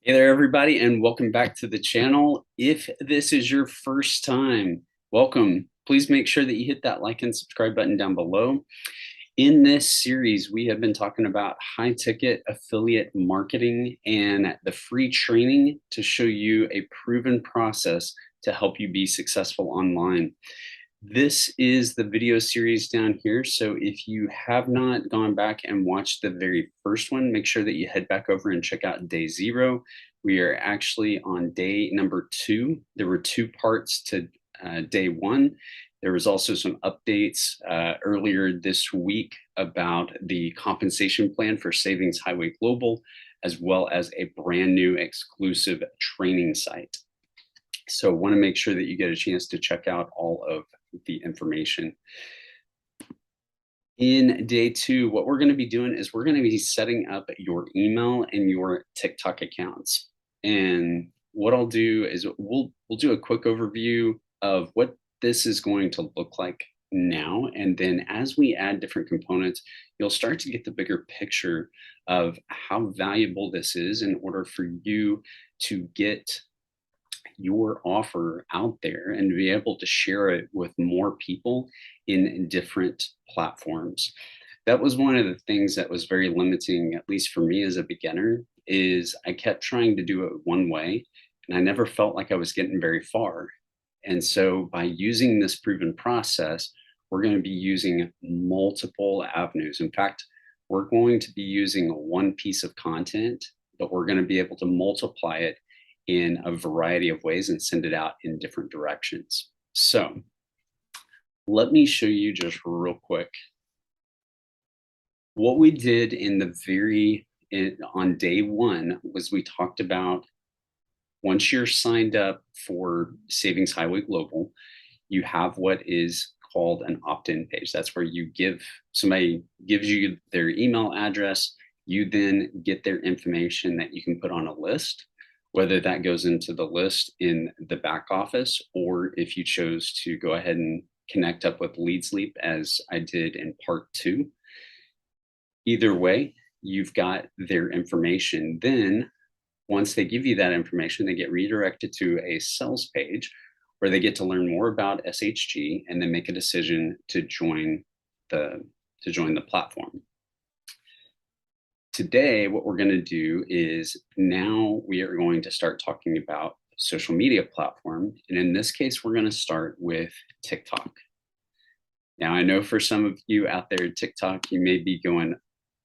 Hey there, everybody, and welcome back to the channel. If this is your first time, welcome. Please make sure that you hit that like and subscribe button down below. In this series, we have been talking about high ticket affiliate marketing and the free training to show you a proven process to help you be successful online. This is the video series down here. So if you have not gone back and watched the very first one, make sure that you head back over and check out day 0. We are actually on day number 2. There were 2 parts to day 1. There was also some updates earlier this week about the compensation plan for Savings Highway Global, as well as a brand new exclusive training site. So want to make sure that you get a chance to check out all of the information. In day 2, what we're going to be doing is we're going to be setting up your email and your TikTok accounts. And what I'll do is we'll do a quick overview of what this is going to look like now. And then as we add different components, you'll start to get the bigger picture of how valuable this is in order for you to get your offer out there and be able to share it with more people in different platforms. That was one of the things that was very limiting, at least for me as a beginner, is I kept trying to do it one way and I never felt like I was getting very far. And so by using this proven process, we're going to be using multiple avenues. In fact, we're going to be using one piece of content, but we're going to be able to multiply it in a variety of ways and send it out in different directions. So let me show you just real quick what we did on day 1 was we talked about once you're signed up for Savings Highway Global, you have what is called an opt-in page. That's where somebody gives you their email address, you then get their information that you can put on a list, whether that goes into the list in the back office, or if you chose to go ahead and connect up with LeadSleep as I did in part 2. Either way, you've got their information. Then once they give you that information, they get redirected to a sales page where they get to learn more about SHG and then make a decision to join the platform. Today, what we're going to do is now we are going to start talking about social media platform. And in this case, we're going to start with TikTok. Now, I know for some of you out there at TikTok, you may be going,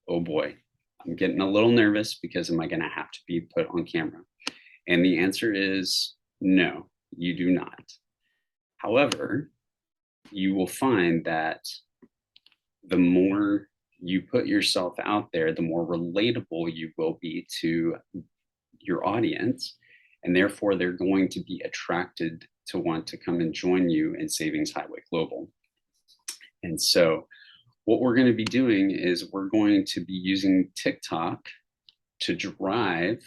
oh boy, I'm getting a little nervous because am I going to have to be put on camera? And the answer is no, you do not. However, you will find that the more you put yourself out there, the more relatable you will be to your audience. And therefore, they're going to be attracted to want to come and join you in Savings Highway Global. And so what we're going to be doing is we're going to be using TikTok to drive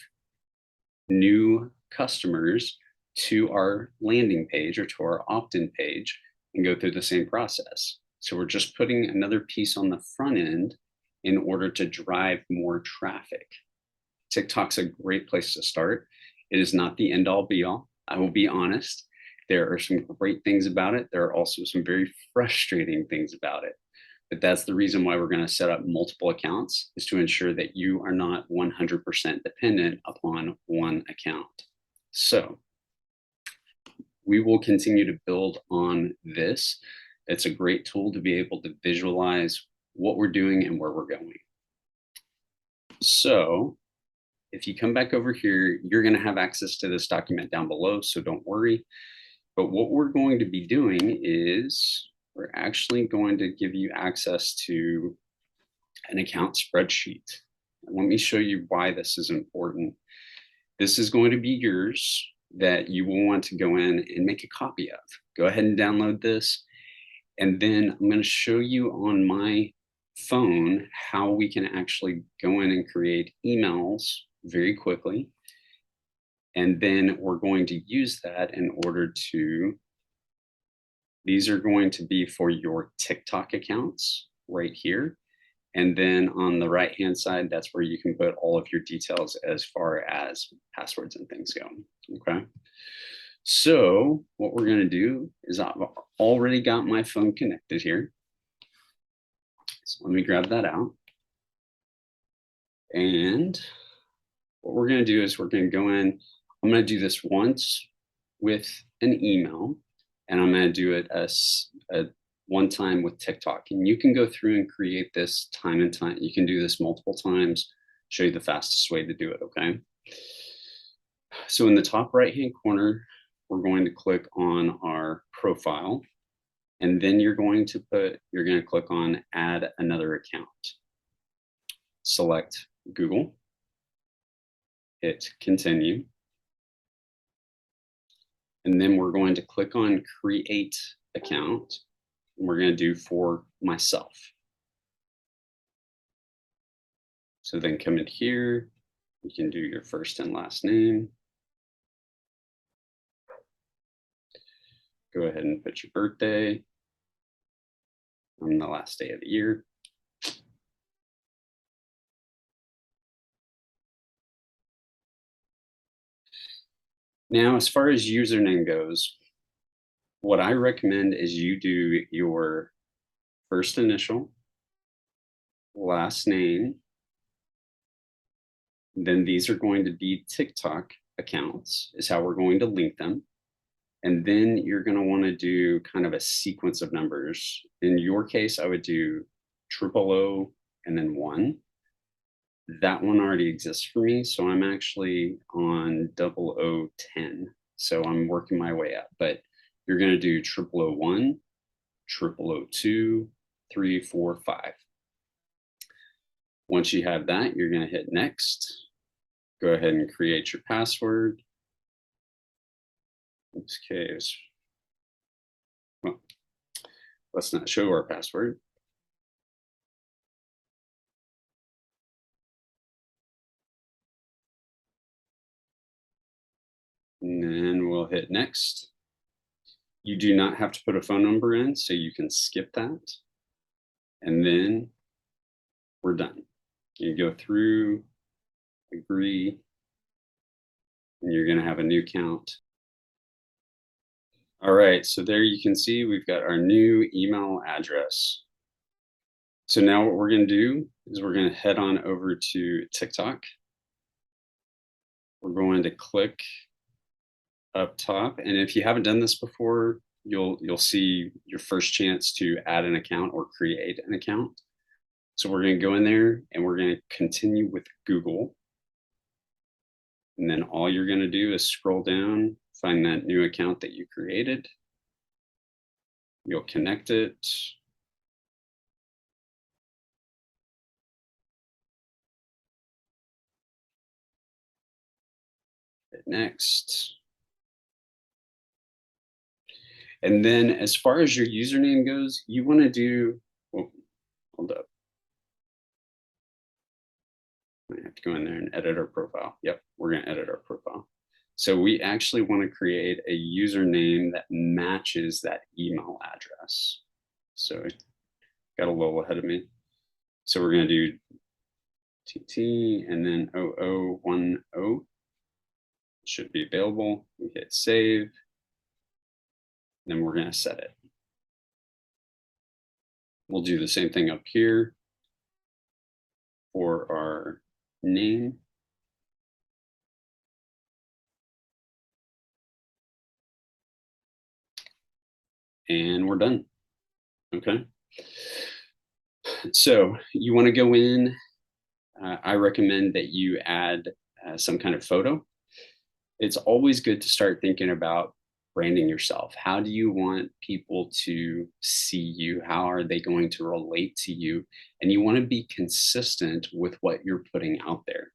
new customers to our landing page or to our opt-in page and go through the same process. So we're just putting another piece on the front end in order to drive more traffic. TikTok's a great place to start. It is not the end all be all. I will be honest. There are some great things about it. There are also some very frustrating things about it. But that's the reason why we're going to set up multiple accounts, is to ensure that you are not 100% dependent upon one account. So we will continue to build on this. It's a great tool to be able to visualize what we're doing and where we're going. So if you come back over here, you're going to have access to this document down below, so don't worry. But what we're going to be doing is we're actually going to give you access to an account spreadsheet. And let me show you why this is important. This is going to be yours that you will want to go in and make a copy of. Go ahead and download this. And then I'm going to show you on my phone how we can actually go in and create emails very quickly. And then we're going to use that in order to, these are going to be for your TikTok accounts right here. And then on the right-hand side, that's where you can put all of your details as far as passwords and things go, okay? So what we're gonna do is I've already got my phone connected here. So let me grab that out. And what we're gonna do is we're gonna go in, I'm gonna do this once with an email, and I'm gonna do it as a one time with TikTok. And you can go through and create this time and time. You can do this multiple times, show you the fastest way to do it, okay? So in the top right-hand corner, we're going to click on our profile, and then you're going to click on add another account. Select Google, hit continue, and then we're going to click on create account. And we're going to do for myself. So then come in here, you can do your first and last name. Go ahead and put your birthday on the last day of the year. Now, as far as username goes, what I recommend is you do your first initial, last name, then these are going to be TikTok accounts, is how we're going to link them. And then you're going to want to do kind of a sequence of numbers. In your case, I would do 000 and then 1. That one already exists for me, so I'm actually on 0010. So I'm working my way up, but you're going to do 0001, 0002, 3, 4, 5. Once you have that, you're going to hit next. Go ahead and create your password. In this case, well, let's not show our password. And then we'll hit next. You do not have to put a phone number in, so you can skip that. And then we're done. You go through, agree, and you're going to have a new count. All right, so there you can see we've got our new email address. So now what we're going to do is we're going to head on over to TikTok. We're going to click up top, and if you haven't done this before, you'll see your first chance to add an account or create an account. So we're going to go in there and we're going to continue with Google. And then all you're going to do is scroll down, find that new account that you created. You'll connect it. Hit next. And then as far as your username goes, you want to do, well, hold up. I have to go in there and edit our profile. Yep, we're going to edit our profile. So we actually want to create a username that matches that email address. So got a little ahead of me. So we're going to do TT and then 0010. Should be available. We hit save. Then we're going to set it. We'll do the same thing up here for our name. And we're done. Okay. So you want to go in. I recommend that you add some kind of photo. It's always good to start thinking about branding yourself. How do you want people to see you? How are they going to relate to you? And you want to be consistent with what you're putting out there.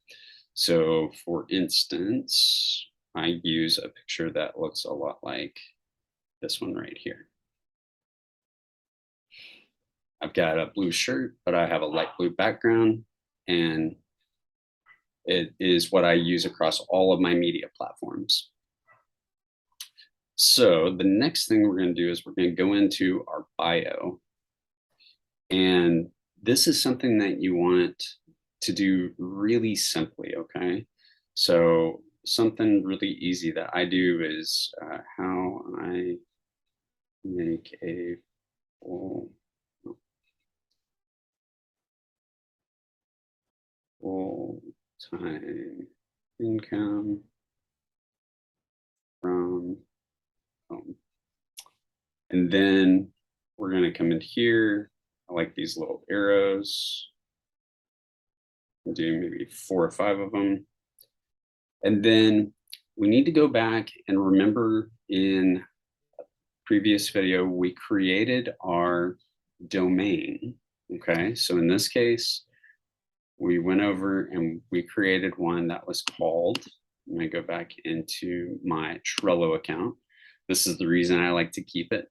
So for instance, I use a picture that looks a lot like this one right here. I've got a blue shirt, but I have a light blue background, and it is what I use across all of my media platforms. So the next thing we're going to do is we're going to go into our bio. And this is something that you want to do really simply, okay? So something really easy that I do is how I make a full, full time income from home. And then we're going to come in here. I like these little arrows. I'll do maybe 4 or 5 of them. And then we need to go back and remember in a previous video, we created our domain. Okay, so in this case, we went over and we created one that was called, I'm going to go back into my Trello account. This is the reason I like to keep it.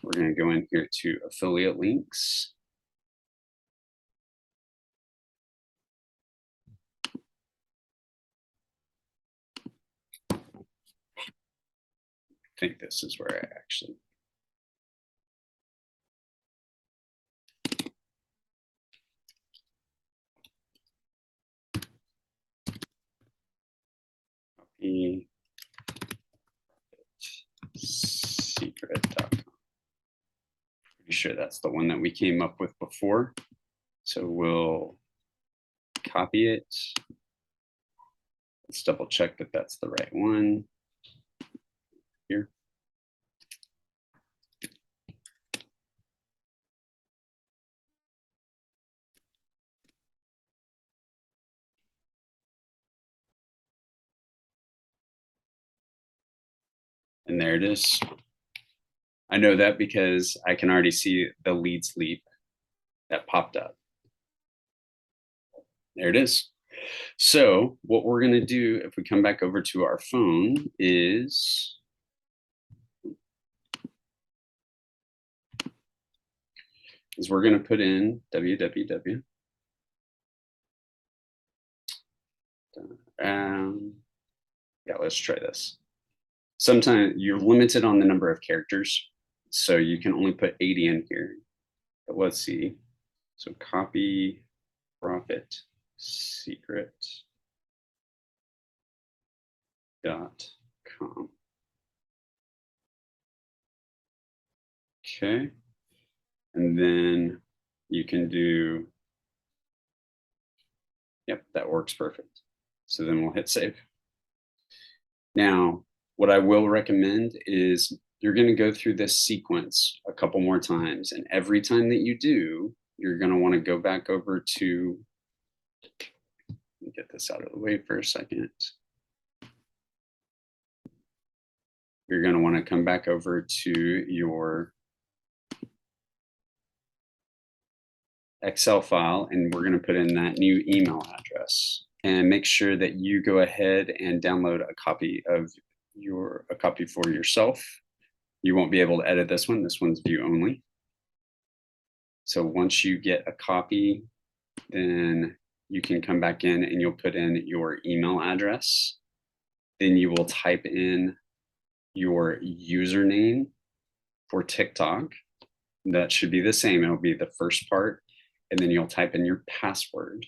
We're going to go in here to affiliate links. I think this is where I actually copy secret.com. Pretty sure that's the one that we came up with before. So we'll copy it. Let's double check that that's the right one. Here. And there it is. I know that because I can already see the lead sleep that popped up. There it is. So what we're going to do if we come back over to our phone is we're going to put in www. Yeah, let's try this. Sometimes you're limited on the number of characters, so you can only put 80 in here. But let's see. So copy profit secret.com. Okay. And then you can do, yep, that works perfect. So then we'll hit save. Now, what I will recommend is you're going to go through this sequence a couple more times. And every time that you do, you're going to want to go back over to, let me get this out of the way for a second. You're going to want to come back over to your Excel file, and we're going to put in that new email address. And make sure that you go ahead and download a copy for yourself. You won't be able to edit this one. This one's view only. So once you get a copy, then you can come back in and you'll put in your email address. Then you will type in your username for TikTok. That should be the same. It'll be the first part. And then you'll type in your password.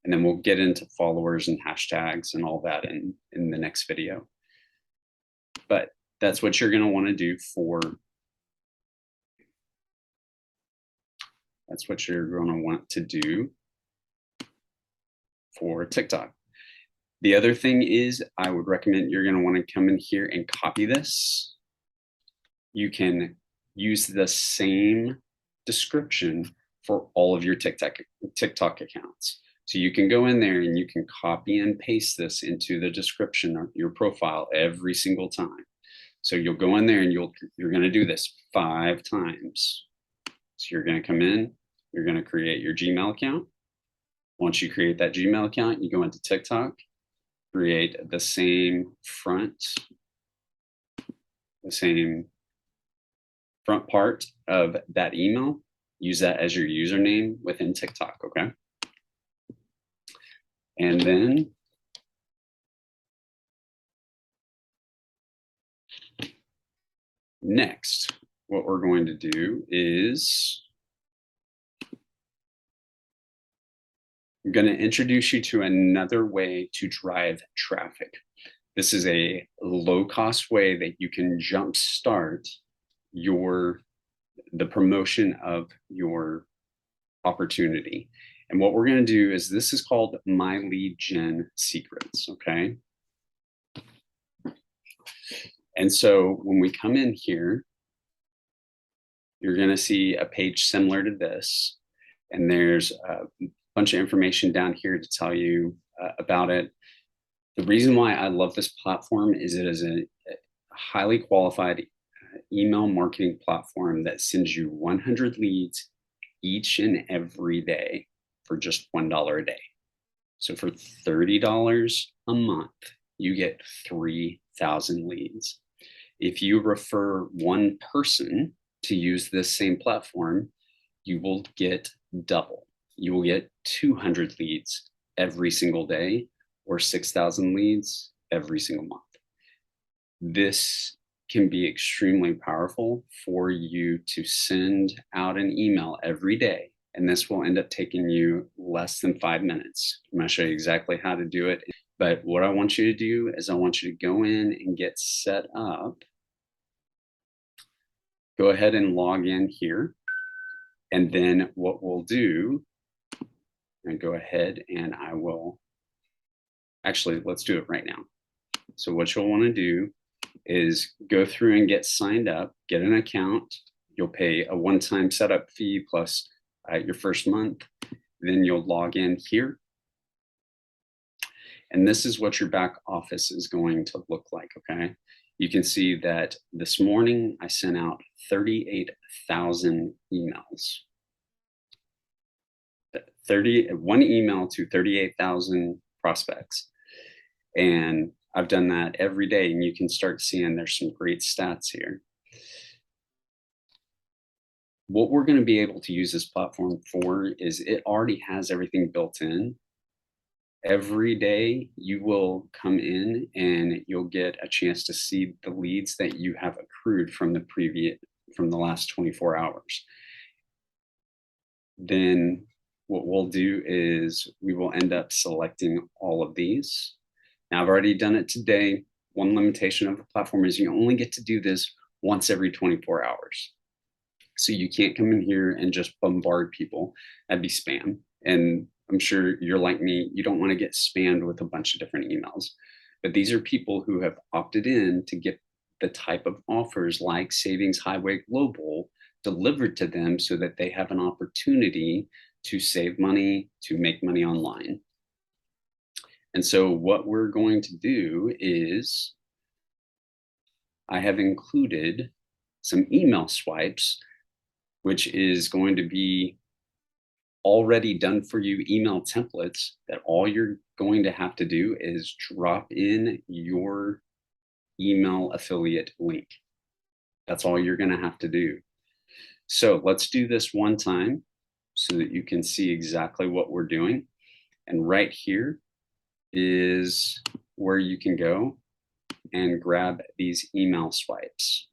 And then we'll get into followers and hashtags and all that in the next video. But that's what you're going to want to do for, that's what you're going to want to do for TikTok. The other thing is I would recommend you're going to want to come in here and copy this. You can use the same description for all of your TikTok accounts. So you can go in there and you can copy and paste this into the description of your profile every single time. So you'll go in there and you're going to do this 5 times. So you're going to come in, you're going to create your Gmail account. Once you create that Gmail account, you go into TikTok, create the same front part of that email. Use that as your username within TikTok, okay? And then next, what we're going to do is I'm going to introduce you to another way to drive traffic. This is a low-cost way that you can jumpstart the promotion of your opportunity. And what we're going to do is, this is called My Lead Gen Secrets, okay? And so when we come in here, you're going to see a page similar to this, and there's a bunch of information down here to tell you about it. The reason why I love this platform is it is a highly qualified email marketing platform that sends you 100 leads each and every day for just $1 a day. So for $30 a month, you get 3,000 leads. If you refer one person to use this same platform, you will get double. You will get 200 leads every single day, or 6,000 leads every single month. This can be extremely powerful for you to send out an email every day, and this will end up taking you less than 5 minutes. I'm going to show you exactly how to do it. But what I want you to do is I want you to go in and get set up. Go ahead and log in here. And then what we'll do, and go ahead and I will, actually, let's do it right now. So what you'll want to do is go through and get signed up, get an account. You'll pay a one-time setup fee plus your first month. Then you'll log in here. And this is what your back office is going to look like, okay? You can see that this morning I sent out 38,000 emails. 1 email to 38,000 prospects. And I've done that every day, and you can start seeing there's some great stats here. What we're going to be able to use this platform for is it already has everything built in. Every day you will come in and you'll get a chance to see the leads that you have accrued from the last 24 hours. Then what we'll do is we will end up selecting all of these. Now, I've already done it today. One limitation of the platform is you only get to do this once every 24 hours. So you can't come in here and just bombard people. That'd be spam. And I'm sure you're like me, you don't want to get spammed with a bunch of different emails. But these are people who have opted in to get the type of offers like Savings Highway Global delivered to them so that they have an opportunity to save money, to make money online. And so what we're going to do is I have included some email swipes, which is going to be already done for you email templates that all you're going to have to do is drop in your email affiliate link. That's all you're going to have to do. So let's do this one time so that you can see exactly what we're doing. And right here is where you can go and grab these email swipes.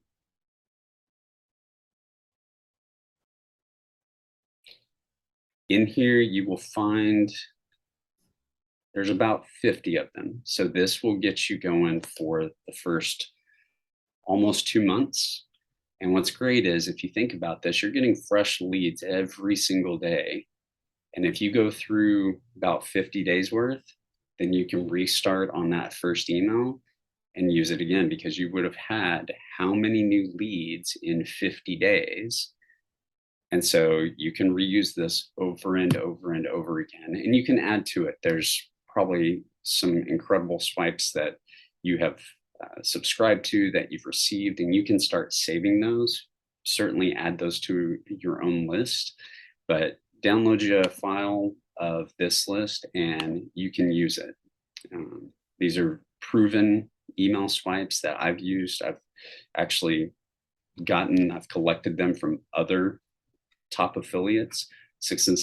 In here, you will find there's about 50 of them. So this will get you going for the first almost 2 months. And what's great is if you think about this, you're getting fresh leads every single day. And if you go through about 50 days worth, then you can restart on that first email and use it again, because you would have had how many new leads in 50 days. And so you can reuse this over and over and over again, and you can add to it. There's probably some incredible swipes that you have subscribed to, that you've received, and you can start saving those. Certainly add those to your own list, but download you a file of this list and you can use it. These are proven email swipes that I've used. I've actually I've collected them from other top affiliates, 6 and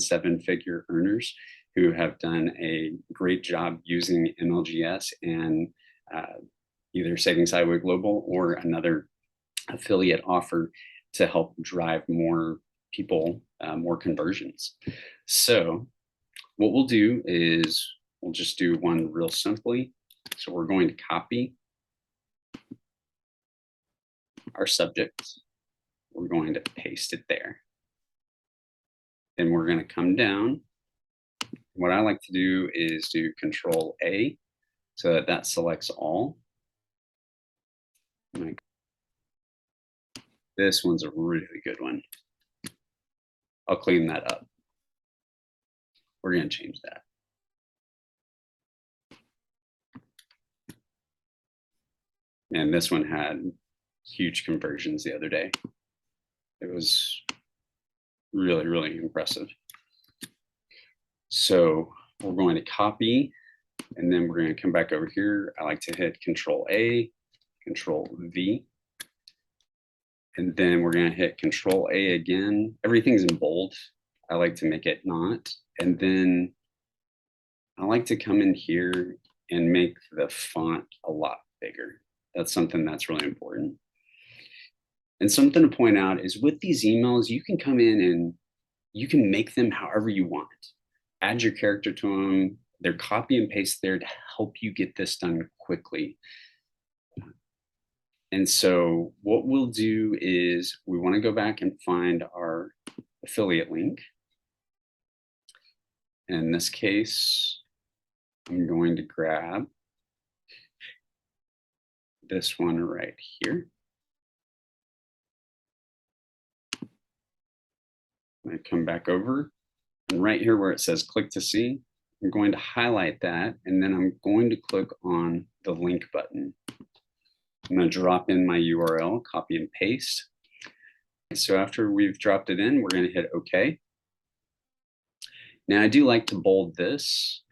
7 figure earners who have done a great job using MLGS and either Savings Highway Global or another affiliate offer to help drive more people, more conversions. So what we'll do is we'll just do one real simply. So we're going to copy our subject. We're going to paste it there. Then we're going to come down. What I like to do is do Control A so that that selects all. This one's a really good one. I'll clean that up. We're going to change that. And this one had huge conversions the other day. It was really, really impressive. So we're going to copy, and then we're going to come back over here. I like to hit Control A, Control V, and then we're going to hit Control A again. Everything's in bold. I like to make it not. And then I like to come in here and make the font a lot bigger. That's something that's really important. And something to point out is with these emails, you can come in and you can make them however you want. Add your character to them. They're copy and paste there to help you get this done quickly. And so what we'll do is we want to go back and find our affiliate link. In this case, I'm going to grab this one right here. I come back over, and right here where it says click to see, I'm going to highlight that, and then I'm going to click on the link button. I'm going to drop in my URL, copy and paste. So after we've dropped it in, we're going to hit OK. Now I do like to bold this,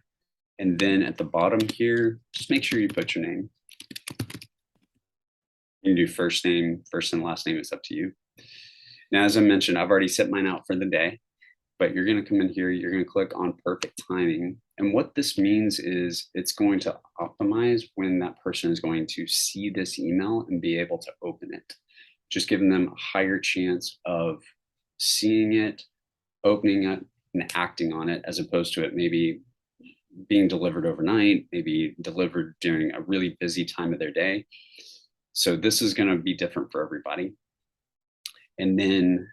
and then at the bottom here, just make sure you put your name. You can do first name, first and last name, it's up to you. Now, as I mentioned, I've already set mine out for the day, but you're going to come in here, you're going to click on perfect timing. And what this means is it's going to optimize when that person is going to see this email and be able to open it, just giving them a higher chance of seeing it, opening it, and acting on it, as opposed to it maybe being delivered overnight, maybe delivered during a really busy time of their day. So this is going to be different for everybody. And then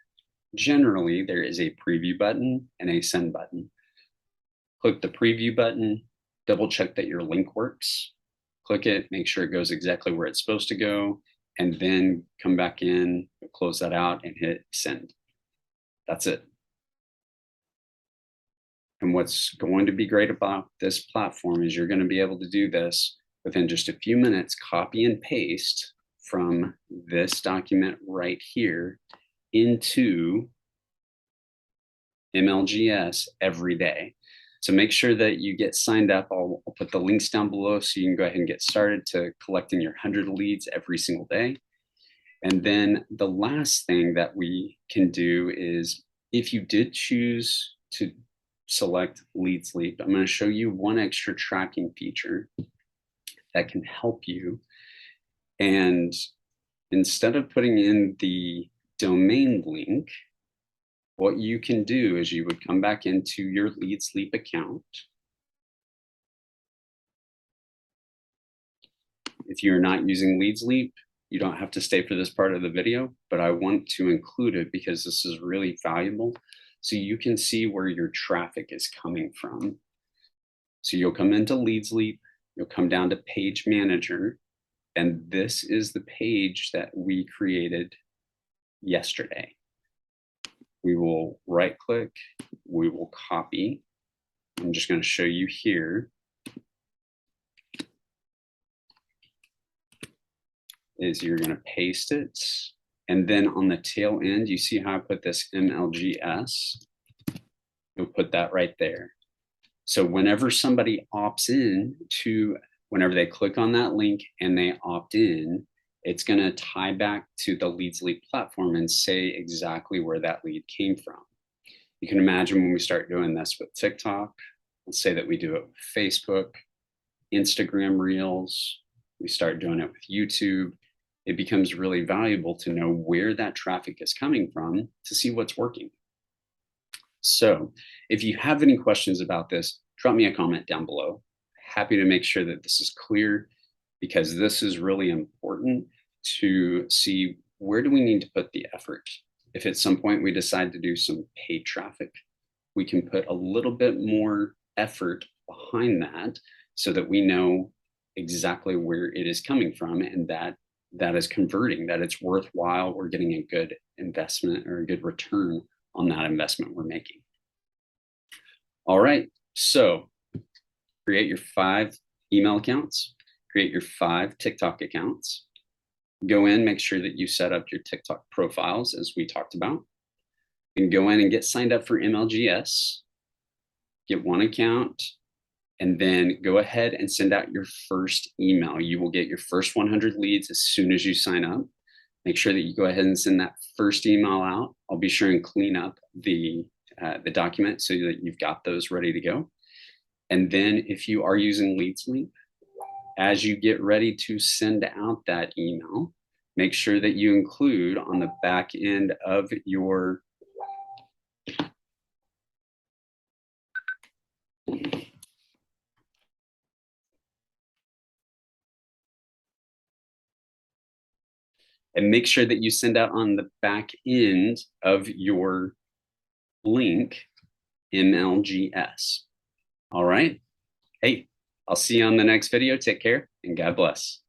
generally there is a preview button and a send button. Click the preview button, double check that your link works, click it, make sure it goes exactly where it's supposed to go, and then come back in, close that out, and hit send. That's it. And what's going to be great about this platform is you're going to be able to do this within just a few minutes, copy and paste from this document right here into MLGS every day. So make sure that you get signed up. I'll put the links down below so you can go ahead and get started to collecting your 100 leads every single day. And then the last thing that we can do is if you did choose to select Leads Leap, I'm going to show you one extra tracking feature that can help you. And instead of putting in the domain link, what you can do is you would come back into your Leads Leap account. If you're not using Leads Leap, you don't have to stay for this part of the video, but I want to include it because this is really valuable. So you can see where your traffic is coming from. So you'll come into Leads Leap, you'll come down to Page Manager, and this is the page that we created yesterday. We will right click, we will copy. I'm just going to show you here. Is you're going to paste it. And then on the tail end, you see how I put this MLGS? You'll put that right there. So whenever somebody opts in to, whenever they click on that link and they opt in, it's going to tie back to the Leads Leap platform and say exactly where that lead came from. You can imagine when we start doing this with TikTok, let's say that we do it with Facebook, Instagram Reels, we start doing it with YouTube, it becomes really valuable to know where that traffic is coming from to see what's working. So if you have any questions about this, drop me a comment down below. Happy to make sure that this is clear because this is really important to see where do we need to put the effort. If at some point we decide to do some paid traffic, we can put a little bit more effort behind that so that we know exactly where it is coming from and that is converting, that it's worthwhile, we're getting a good investment or a good return on that investment we're making. All right, so create your 5 email accounts, create your 5 TikTok accounts, go in, make sure that you set up your TikTok profiles as we talked about, and go in and get signed up for MLGS, get 1 account, and then go ahead and send out your first email. You will get your first 100 leads as soon as you sign up. Make sure that you go ahead and send that first email out. I'll be sure and clean up the document so that you've got those ready to go. And then if you are using LeadsLink, as you get ready to send out that email, make sure that you include on the back end of your and make sure that you send out on the back end of your link MLGS. All right. Hey, I'll see you on the next video. Take care and God bless.